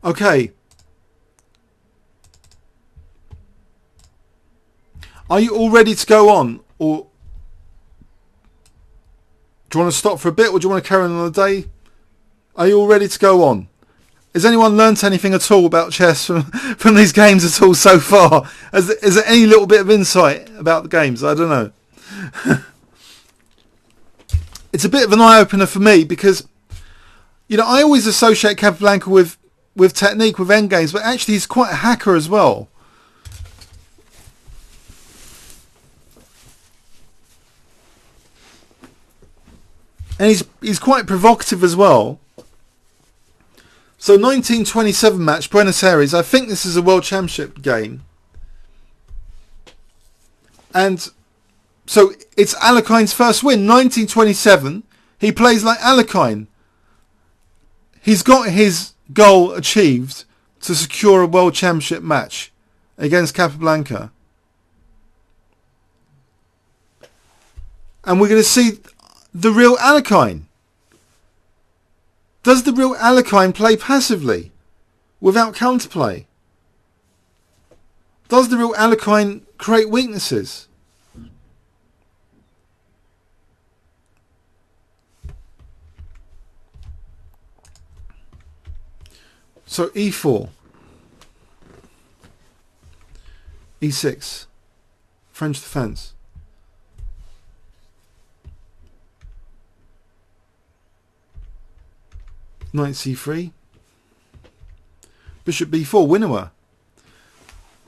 Okay. Are you all ready to go on? Or do you want to stop for a bit, or do you want to carry on another day? Are you all ready to go on? Has anyone learnt anything at all about chess from these games at all so far? Is there any little bit of insight about the games? I don't know. It's a bit of an eye-opener for me because, you know, I always associate Capablanca with technique, with endgames, but actually he's quite a hacker as well. And he's quite provocative as well. So 1927 match, Buenos Aires. I think this is a World Championship game. And so it's Alekhine's first win. 1927. He plays like Alekhine. He's got his goal achieved to secure a World Championship match against Capablanca. And we're going to see the real Alekhine. Does the real Alekhine play passively without counterplay? Does the real Alekhine create weaknesses? So e4, e6, French defence. Knight c3, bishop b4, Winawer.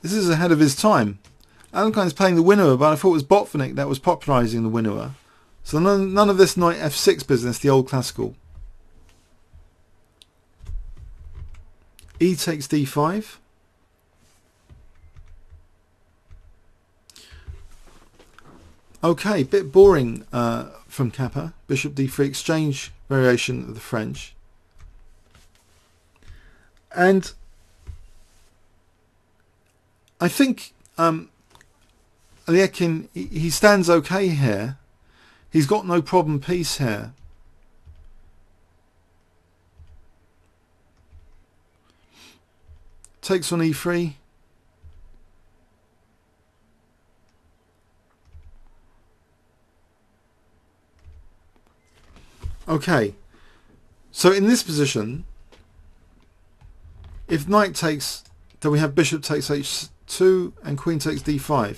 This is ahead of his time. Alekhine's playing the Winawer, but I thought it was Botvinnik that was popularising the Winawer. So none of this knight f6 business, the old classical. E takes d5. Okay, bit boring from Kappa. Bishop d3 exchange variation of the French. And I think Alekhine, he stands okay here. He's got no problem piece here. Takes on e3. Okay. So in this position, if knight takes, then we have bishop takes h2 and queen takes d5.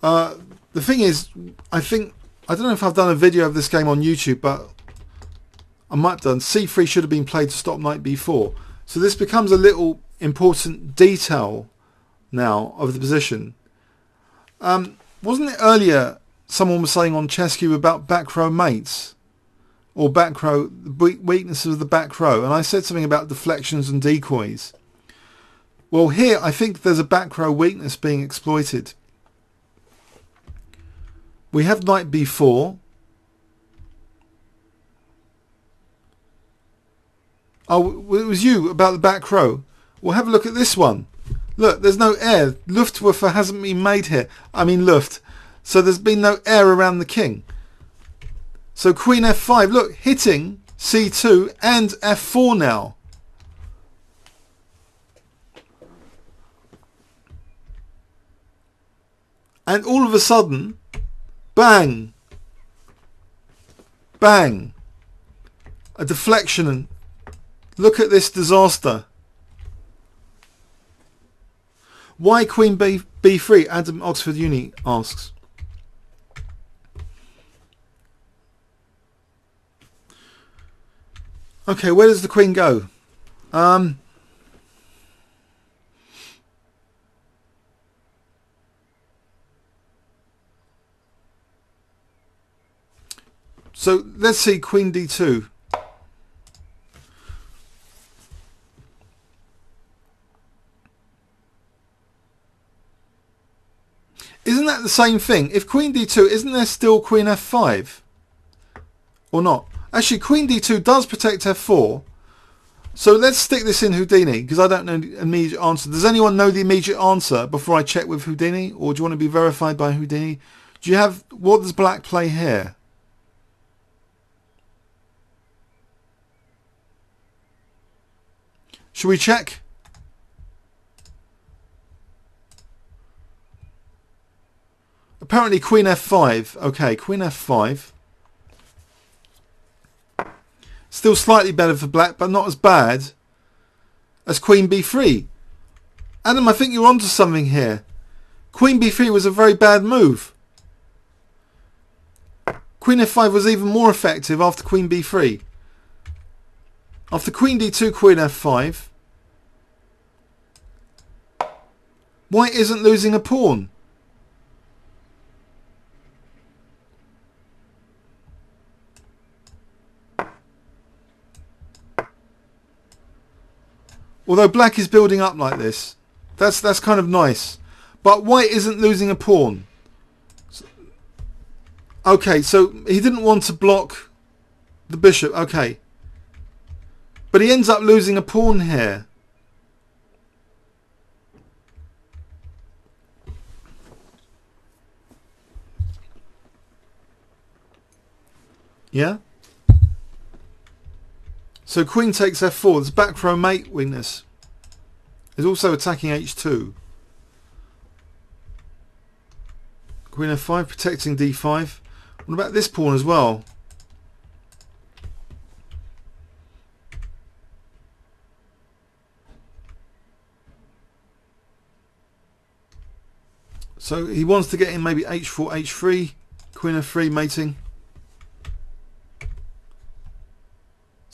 The thing is, I don't know if I've done a video of this game on YouTube, but I might have done. c3 should have been played to stop knight b4. So this becomes a little important detail now of the position. Wasn't it earlier someone was saying on ChessCube about back row mates? Or back row, weaknesses of the back row. And I said something about deflections and decoys. Well, here I think there's a back row weakness being exploited. We have knight b4. Oh, it was you about the back row. Well, have a look at this one. Look, there's no air. Luftwaffe hasn't been made here. I mean Luft. So there's been no air around the king. So queen f5, look, hitting c2 and f4 now. And all of a sudden, bang, bang, a deflection. And look at this disaster. Why queen b3? Adam Oxford Uni asks. Okay, where does the queen go? So let's see queen d2. Isn't that the same thing? If queen d2, isn't there still queen f5? Or not? Actually, queen d2 does protect f4. So let's stick this in Houdini, because I don't know the immediate answer. Does anyone know the immediate answer before I check with Houdini? Or do you want to be verified by Houdini? Do you have... What does black play here? Should we check? Apparently queen f5. Okay, queen f5. Still slightly better for black, but not as bad as queen b3. Adam, I think you're onto something here. Queen b3 was a very bad move. Queen f5 was even more effective after queen b3. After queen d2, queen f5. White isn't losing a pawn. Although black is building up like this. That's kind of nice. But white isn't losing a pawn. Okay, so he didn't want to block the bishop. Okay. But he ends up losing a pawn here. Yeah? So queen takes f4. There's back row mate weakness. Is also attacking h2. Queen f5 protecting d5. What about this pawn as well? So he wants to get in maybe h4, h3. Queen f3 mating.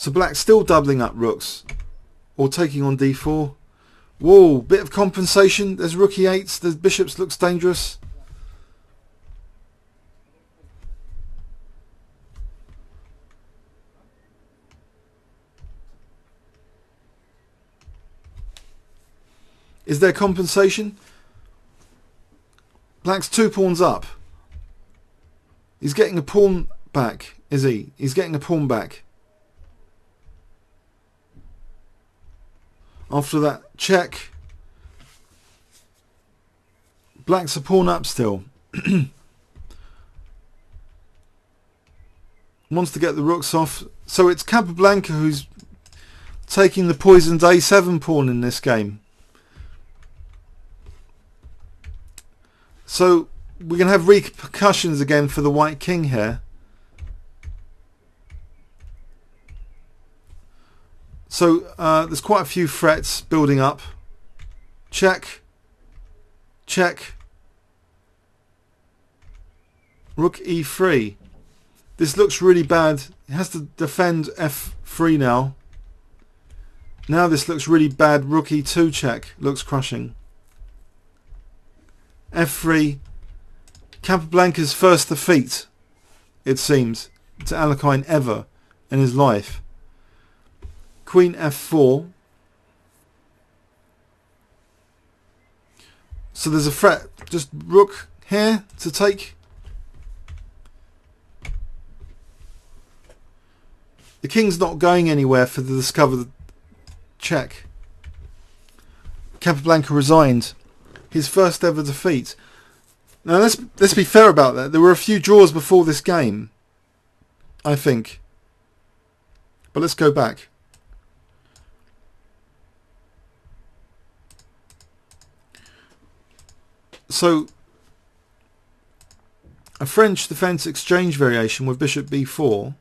So black's still doubling up rooks. Or taking on d4. Whoa, bit of compensation. There's rook e8. The bishops looks dangerous. Is there compensation? Black's 2 pawns up. He's getting a pawn back, is he? He's getting a pawn back. After that check, black's a pawn up still. Wants to get the rooks off. So it's Capablanca who's taking the poisoned a7 pawn in this game. So we're going to have repercussions again for the white king here. So there's quite a few threats building up. Check. Check. Rook e3. This looks really bad. It has to defend f3 now. Now this looks really bad. Rook e2 check. Looks crushing. f3. Capablanca's first defeat, it seems, to Alekhine ever in his life. Queen f4. So there's a threat. Just rook here to take. The king's not going anywhere for the discovered check. Capablanca resigned. His first ever defeat. Now let's be fair about that. There were a few draws before this game, I think. But let's go back. So a French defence exchange variation with bishop b4.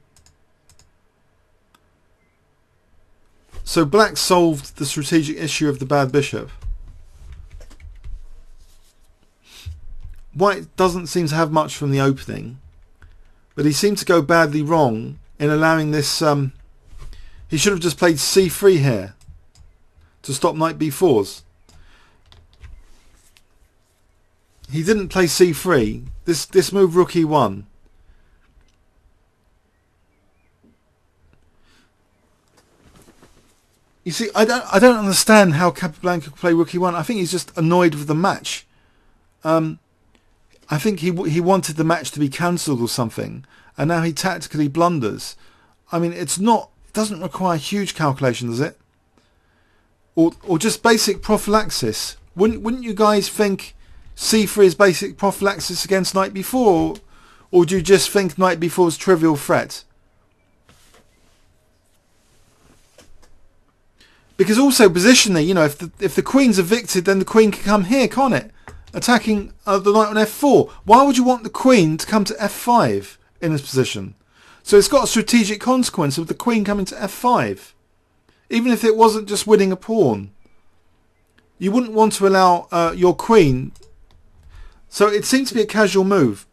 So black solved the strategic issue of the bad bishop. White doesn't seem to have much from the opening, but he seemed to go badly wrong in allowing this. He should have just played c3 here to stop knight b4s. He didn't play c3. This move rook e1. You see, I don't understand how Capablanca could play rook e1. I think he's just annoyed with the match. I think he wanted the match to be cancelled or something, and now he tactically blunders. I mean, it doesn't require huge calculation, does it? Or just basic prophylaxis. Wouldn't you guys think c3 is basic prophylaxis against knight b4, or do you just think knight b4 is trivial threat? Because also positionally, you know, if the queen's evicted, then the queen can come here, can't it? Attacking the knight on f4. Why would you want the queen to come to f5 in this position? So it's got a strategic consequence of the queen coming to f5. Even if it wasn't just winning a pawn. You wouldn't want to allow your queen. So it seemed to be a casual move.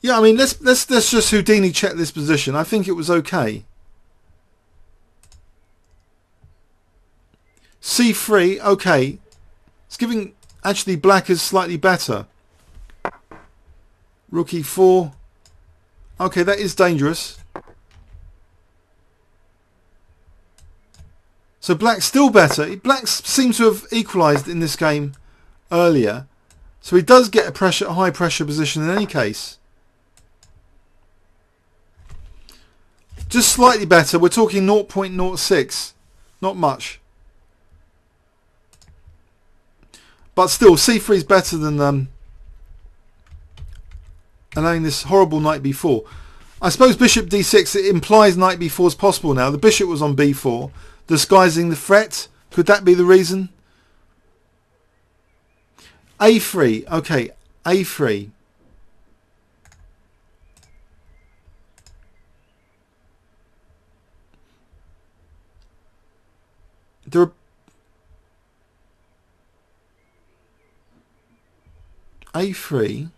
Yeah, I mean, let's just Houdini check this position. I think it was okay. c3, okay. It's giving actually black is slightly better. Rook e4. Okay, that is dangerous. So black's still better. Black seems to have equalised in this game earlier. So he does get a high pressure position in any case. Just slightly better. We're talking 0.06. Not much. But still, c3 is better than allowing this horrible knight b4. I suppose bishop d6, it implies knight b4 is possible now. The bishop was on b4, disguising the threat. Could that be the reason? a3. Okay, a3. There are a3.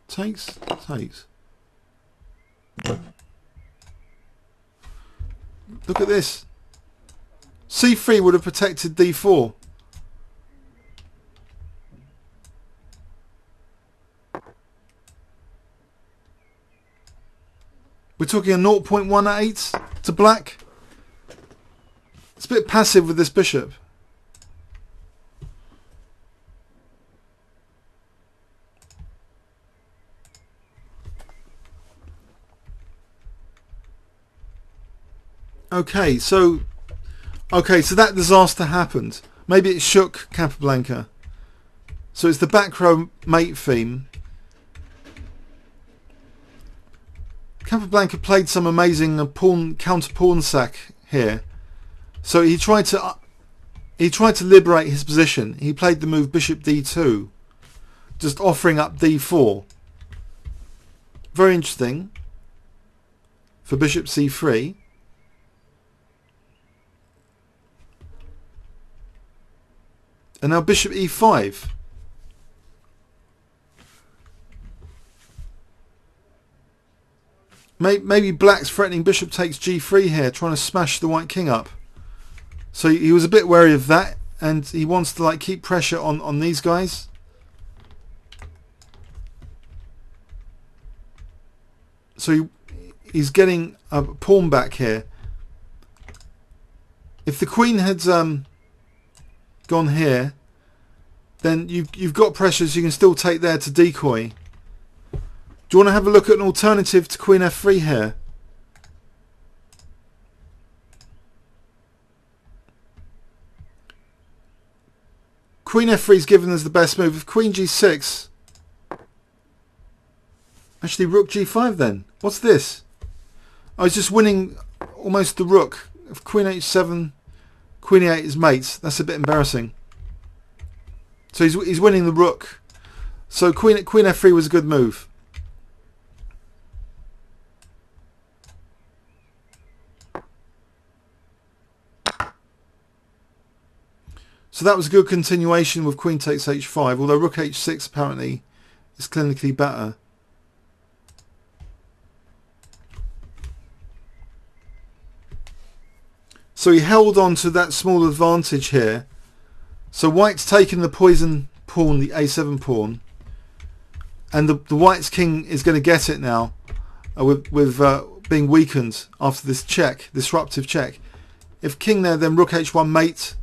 Takes. Look at this. c3 would have protected d4. We're talking a 0.18 to black. It's a bit passive with this bishop. Okay, so that disaster happened. Maybe it shook Capablanca. So it's the back row mate theme. Capablanca played some amazing counter pawn sack here. So he tried to liberate his position. He played the move bishop d2, just offering up d4. Very interesting for bishop c3. And now bishop e5. Maybe black's threatening bishop takes g3 here, trying to smash the white king up. So he was a bit wary of that, and he wants to like keep pressure on these guys. So he's getting a pawn back here. If the queen had gone here, then you've got pressures you can still take there to decoy. Do you want to have a look at an alternative to queen f3 here? Queen f3 is given as the best move. If queen g6, actually rook g5 then. What's this? I was just winning almost the rook. If queen h7, queen e8 is mates. That's a bit embarrassing. So he's winning the rook. So queen f3 was a good move. So that was a good continuation with queen takes h5, although rook h6 apparently is clinically better. So he held on to that small advantage here. So white's taken the poison pawn, the a7 pawn, and the white's king is going to get it now with being weakened after this check, disruptive check. If king there, then rook h1 mate.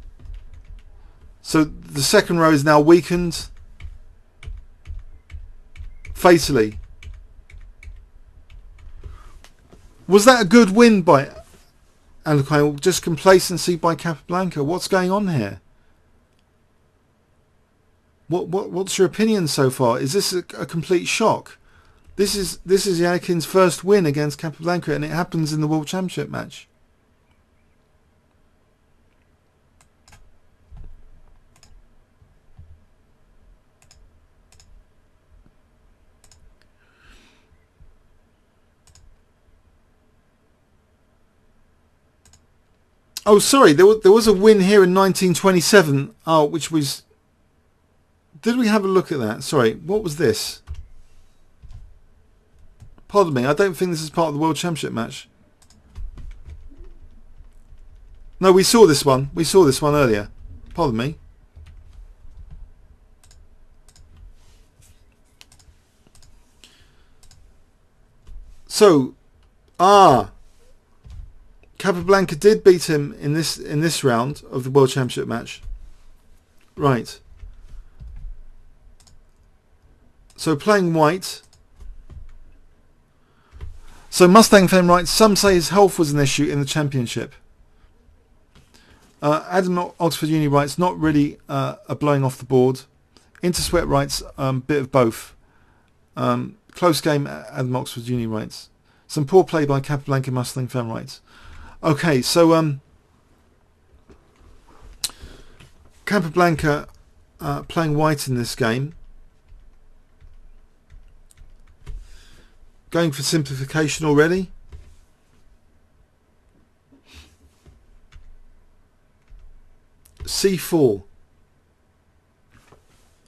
So the second row is now weakened fatally. Was that a good win by Alukai? Just complacency by Capablanca? What's going on here? What's your opinion so far? Is this a complete shock? This is Yakin's first win against Capablanca, and it happens in the World Championship match. Oh, sorry, there was a win here in 1927. Oh, which was... Did we have a look at that? Sorry, what was this? Pardon me, I don't think this is part of the World Championship match. No, we saw this one. We saw this one earlier. Pardon me. So, Capablanca did beat him in this round of the World Championship match. Right. So playing white. So Mustang fan writes, some say his health was an issue in the championship. Adam Oxford Uni writes, not really a blowing off the board. Intersweat writes, bit of both. Close game, Adam Oxford Uni writes. Some poor play by Capablanca, Mustang fan writes. Okay, so Capablanca playing white in this game. Going for simplification already. C4.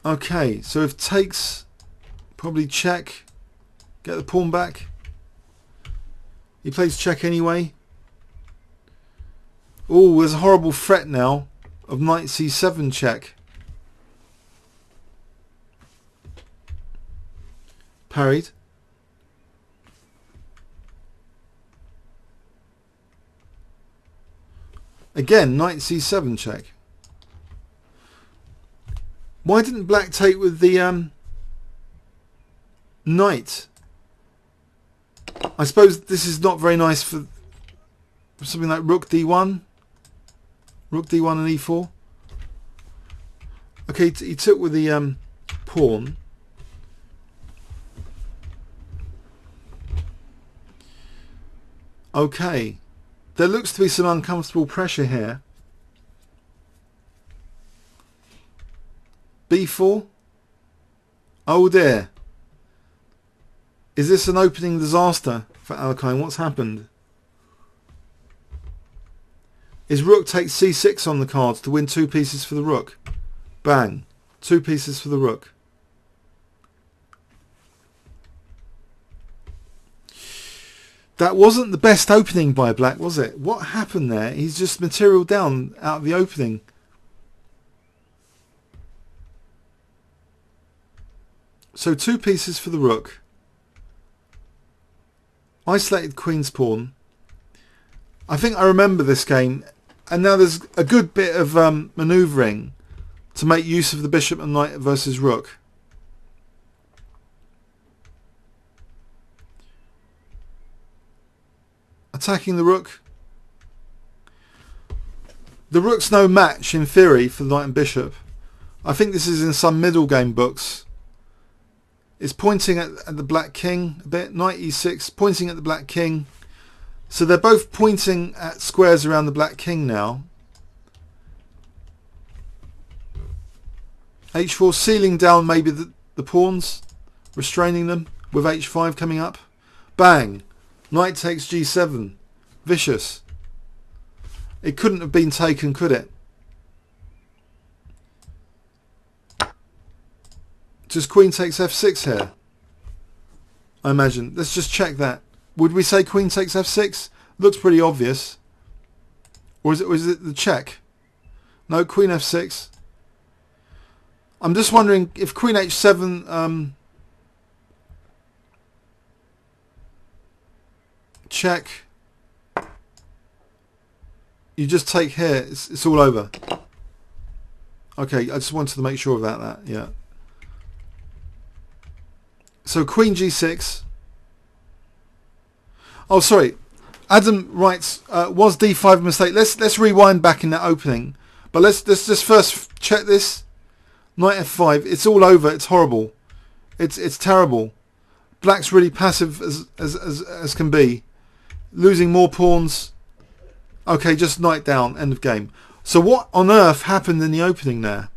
Okay, so if takes, probably check. Get the pawn back. He plays check anyway. Oh, there's a horrible threat now of knight c7 check. Parried. Again, knight c7 check. Why didn't black take with the knight? I suppose this is not very nice for something like rook d1. Rook d1 and e4. Okay, he took with the pawn. Okay. There looks to be some uncomfortable pressure here. b4. Oh dear. Is this an opening disaster for Alekhine? What's happened? Is rook takes c6 on the cards to win 2 pieces for the rook? Bang. 2 pieces for the rook. That wasn't the best opening by black, was it? What happened there? He's just material down out of the opening. So 2 pieces for the rook. Isolated queen's pawn. I think I remember this game, and now there's a good bit of manoeuvring to make use of the bishop and knight versus rook. Attacking the rook. The rook's no match in theory for the knight and bishop. I think this is in some middle game books. It's pointing at the black king a bit. Knight e6, pointing at the black king. So they're both pointing at squares around the black king now. h4, sealing down maybe the pawns, restraining them with h5 coming up. Bang! Knight takes g7. Vicious. It couldn't have been taken, could it? Just queen takes f6 here, I imagine. Let's just check that. Would we say queen takes f6? Looks pretty obvious. Or is it the check? No, queen f6. I'm just wondering if queen h7 check. You just take here. It's all over. Okay, I just wanted to make sure about that. Yeah. So queen g6. Oh, sorry. Adam writes, was d5 a mistake? Let's rewind back in that opening. But let's just first check this. Knight f5. It's all over. It's horrible. It's terrible. Black's really passive as can be. Losing more pawns. Okay, just knight down. End of game. So what on earth happened in the opening there?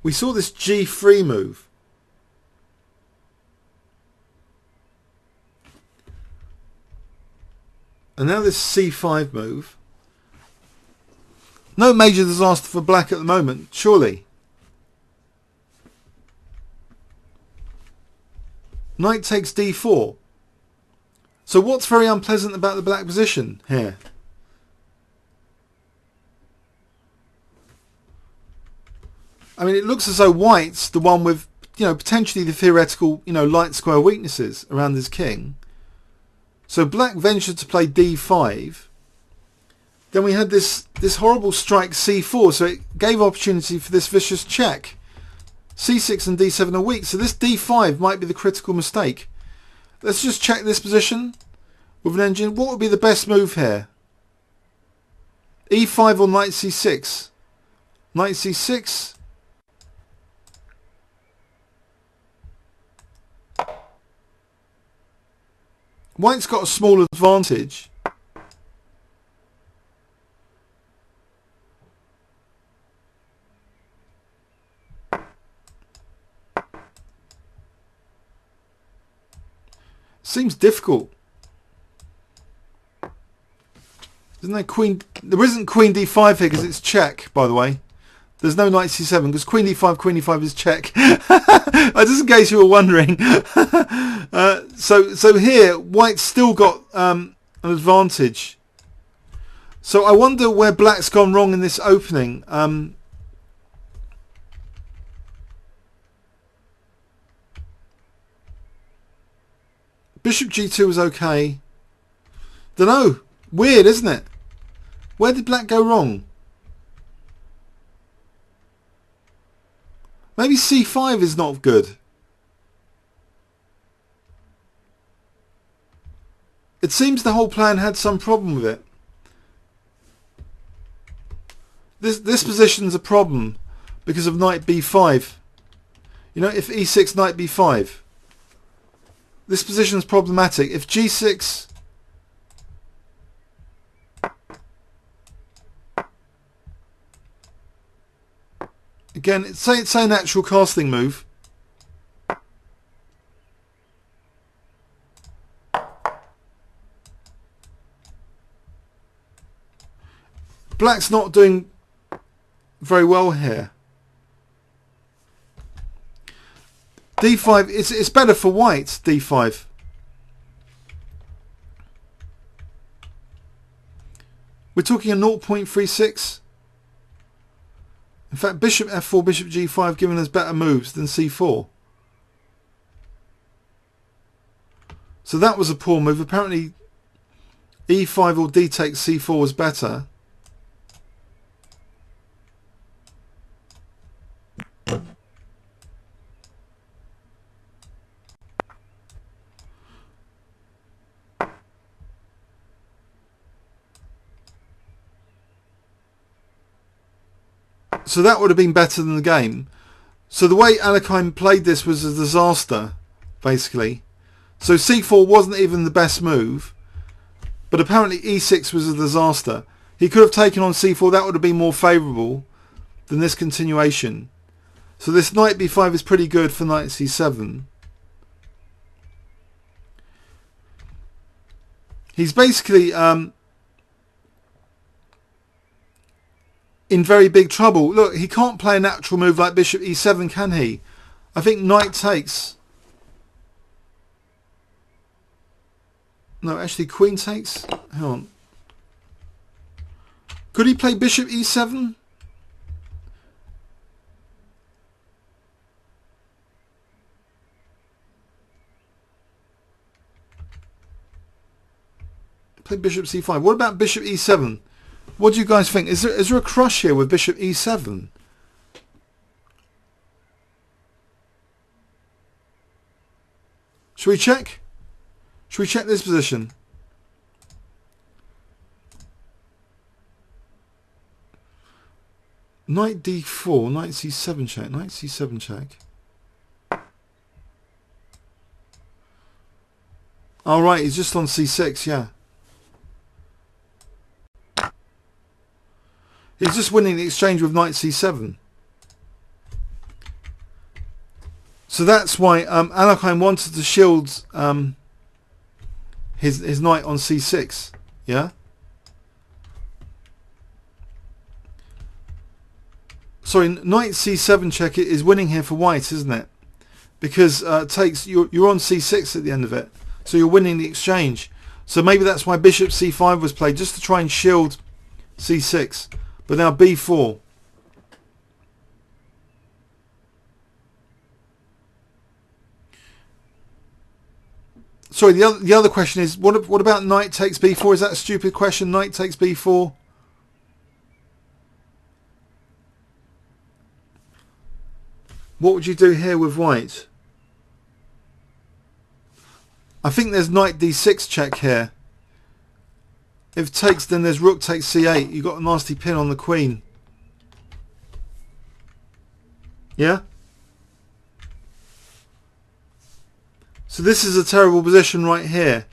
We saw this g3 move. And now this c5 move. No major disaster for black at the moment, surely. Knight takes d4. So what's very unpleasant about the black position here? I mean, it looks as though white's the one with, potentially the theoretical, light square weaknesses around his king. So black ventured to play d5. Then we had this horrible strike c4, so it gave opportunity for this vicious check. c6 and d7 are weak, so this d5 might be the critical mistake. Let's just check this position with an engine. What would be the best move here? e5 or knight c6? Knight c6. White's got a small advantage. Seems difficult. Isn't there queen? There isn't queen d5 here because it's check, by the way. There's no knight c7 because queen d5 is check. Just in case you were wondering. So here, white's still got an advantage. So I wonder where black's gone wrong in this opening. Bishop g2 was okay. Dunno. Weird, isn't it? Where did black go wrong? Maybe c5 is not good. It seems the whole plan had some problem with it. This position's a problem because of knight b5. If e6, knight b5. This position's problematic. If g6... Again, it's a natural casting move. Black's not doing very well here. d5, it's better for white, d5. We're talking a 0.36. In fact, bishop f4, bishop g5 giving us better moves than c4. So that was a poor move. Apparently e5 or d takes c4 was better. So that would have been better than the game. So the way Alekhine played this was a disaster, basically. So c4 wasn't even the best move, but apparently e6 was a disaster. He could have taken on c4. That would have been more favourable than this continuation. So this knight b5 is pretty good for knight c7. He's basically in very big trouble. Look, he can't play a natural move like bishop e7, can he? I think knight takes. No, actually queen takes. Hang on. Could he play bishop e7? Play bishop c5. What about bishop e7? What do you guys think? Is there a crush here with bishop e7? Should we check? Should we check this position? Knight d4, knight c7 check, knight c7 check. All right, he's just on c6, yeah. He's just winning the exchange with knight c7. So that's why Alekhine wanted to shield his knight on c6, yeah. Sorry, knight c7 check is winning here for white, isn't it? Because takes you're on c6 at the end of it, so you're winning the exchange. So maybe that's why bishop c5 was played, just to try and shield c6. But now b4. Sorry, the other question is, what about knight takes b4? Is that a stupid question? Knight takes b4. What would you do here with white? I think there's knight d6 check here. If takes, then there's rook takes c8. You've got a nasty pin on the queen. Yeah? So this is a terrible position right here.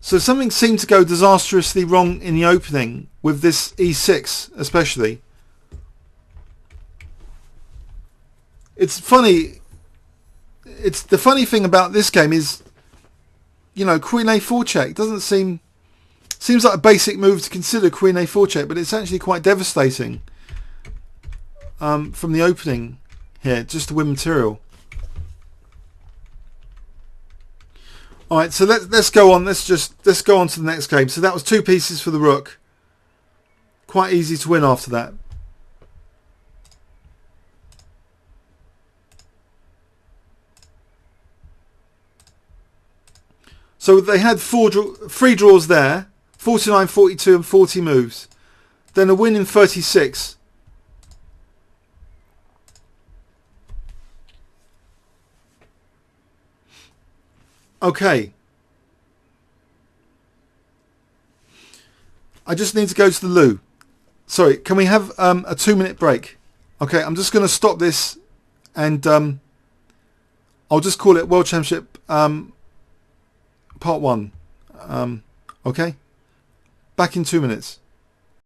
So something seemed to go disastrously wrong in the opening with this e6 especially. It's funny. It's the funny thing about this game is, you know, queen a4 check doesn't seems like a basic move to consider, queen a4 check, but it's actually quite devastating from the opening here, just to win material. All right, so let's go on. Let's go on to the next game. So that was 2 pieces for the rook. Quite easy to win after that. So they had 3 draws there, 49, 42 and 40 moves. Then a win in 36. Okay. I just need to go to the loo. Sorry, can we have a 2-minute break? Okay, I'm just going to stop this and I'll just call it World Championship Part 1. Okay? Back in 2 minutes.